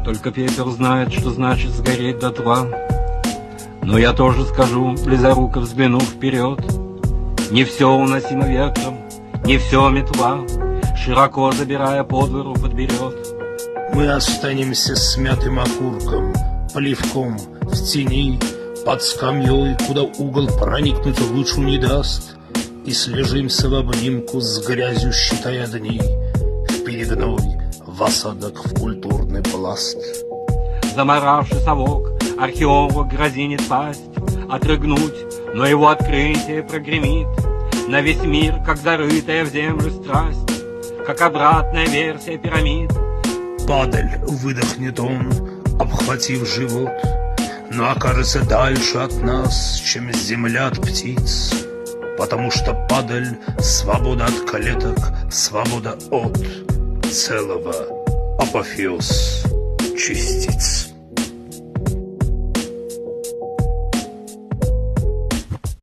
Только пепел знает, что значит сгореть дотла. Но я тоже скажу, близоруко взглянув вперед: не все уносимо ветром, не все метла, широко забирая по двору подберет. Мы останемся смятым окурком, плевком в тени, под скамьей, куда угол проникнуть лучу не даст, и слежимся в обнимку с грязью, считая дни, в перегной, в осадок, в культурный пласт. Заморавший совок археологу грозинит пасть, отрыгнуть, но его открытие прогремит на весь мир, как зарытая в землю страсть, как обратная версия пирамид. Падаль, выдохнет он, обхватив живот, но окажется дальше от нас, чем земля от птиц, потому что падаль — свобода от клеток, свобода от целого, апофеоз частиц.